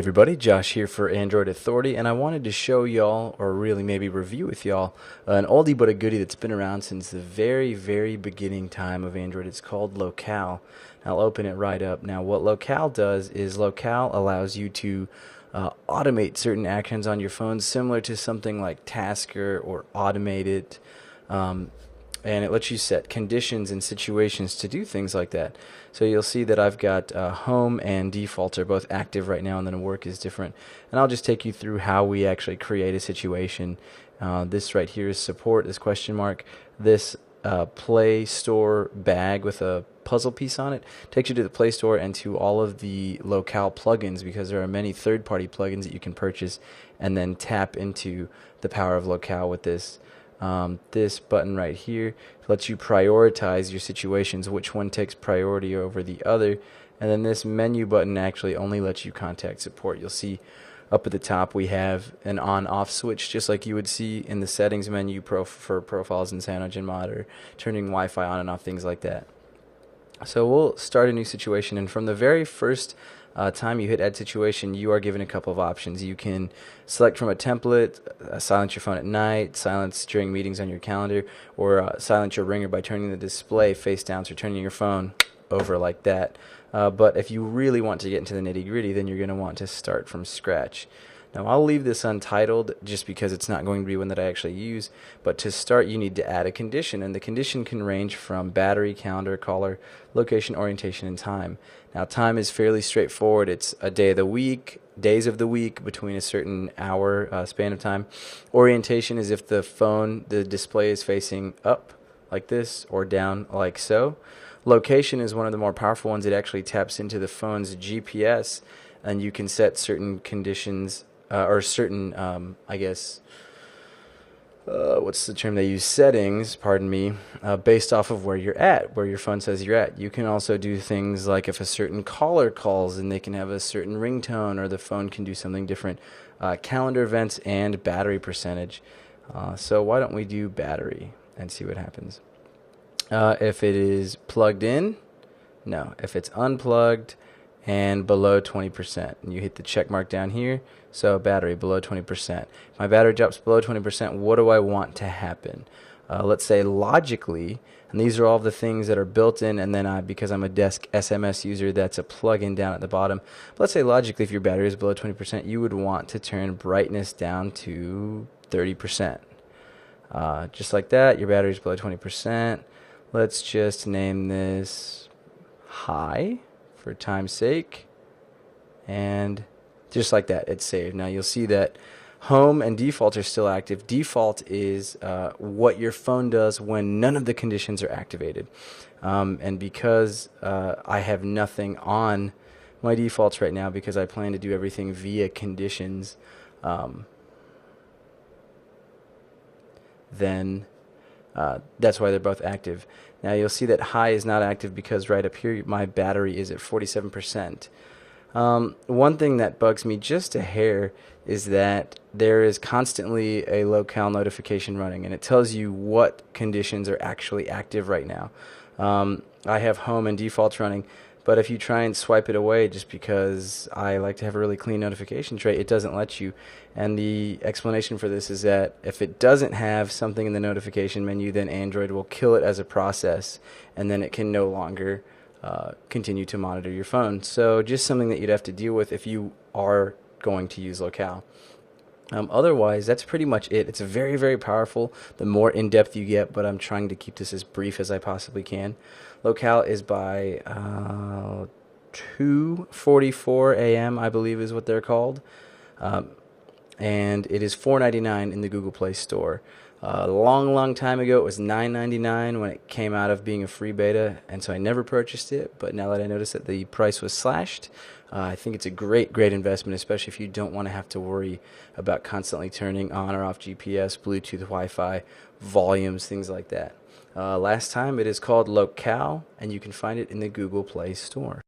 Hey everybody, Josh here for Android Authority, and I wanted to show y'all, or really maybe review with y'all, an oldie but a goodie that's been around since the very beginning time of Android. It's called Locale. I'll open it right up. Now what Locale does is Locale allows you to automate certain actions on your phone, similar to something like Tasker or Automate It. And it lets you set conditions and situations to do things like that. So you'll see that I've got home and default are both active right now, and then work is different. And I'll just take you through how we actually create a situation. This right here is support, this question mark. This Play Store bag with a puzzle piece on it takes you to the Play Store and to all of the Locale plugins, because there are many third-party plugins that you can purchase and then tap into the power of Locale with this. This button right here lets you prioritize your situations, which one takes priority over the other. And then this menu button actually only lets you contact support. You'll see up at the top we have an on-off switch, just like you would see in the settings menu for profiles in CyanogenMod, or turning Wi-Fi on and off, things like that. So we'll start a new situation, and from the very first time you hit add situation, you are given a couple of options. You can select from a template, silence your phone at night, silence during meetings on your calendar, or silence your ringer by turning the display face down, so turning your phone over like that. But if you really want to get into the nitty-gritty, then you're going to want to start from scratch. Now I'll leave this untitled just because it's not going to be one that I actually use, but to start you need to add a condition, and the condition can range from battery, calendar, caller, location, orientation, and time. Now time is fairly straightforward. It's a day of the week, days of the week between a certain hour span of time. Orientation is if the display is facing up like this or down like so. Location is one of the more powerful ones. It actually taps into the phone's GPS, and you can set certain conditions or certain, I guess, what's the term they use? Settings, pardon me, based off of where you're at, where your phone says you're at. You can also do things like if a certain caller calls, and they can have a certain ringtone, or the phone can do something different. Calendar events and battery percentage. So why don't we do battery and see what happens? If it is plugged in, no. If it's unplugged and below 20%, and you hit the check mark down here, so battery below 20%. If my battery drops below 20%, what do I want to happen? Let's say logically, and these are all the things that are built in, and then because I'm a desk SMS user, that's a plugin down at the bottom. But let's say logically, if your battery is below 20%, you would want to turn brightness down to 30%. Just like that, your battery is below 20%. Let's just name this high for time's sake, and just like that, it's saved. Now you'll see that home and default are still active. Default is what your phone does when none of the conditions are activated, and because I have nothing on my defaults right now, because I plan to do everything via conditions, then that's why they're both active. Now you'll see that high is not active because right up here my battery is at 47%. One thing that bugs me just a hair is that there is constantly a Locale notification running, and it tells you what conditions are actually active right now. I have home and defaults running, but if you try and swipe it away, just because I like to have a really clean notification tray, it doesn't let you. And the explanation for this is that if it doesn't have something in the notification menu, then Android will kill it as a process, and then it can no longer continue to monitor your phone. So just something that you'd have to deal with if you are going to use Locale. Otherwise, that's pretty much it. It's very powerful the more in-depth you get, but I'm trying to keep this as brief as I possibly can. Locale is by 2:44 a.m., I believe is what they're called. And it is $4.99 in the Google Play Store. A long time ago, it was $9.99 when it came out of being a free beta, and so I never purchased it. But now that I noticed that the price was slashed, I think it's a great investment, especially if you don't want to have to worry about constantly turning on or off GPS, Bluetooth, Wi-Fi, volumes, things like that. Last time, it is called Locale, and you can find it in the Google Play Store.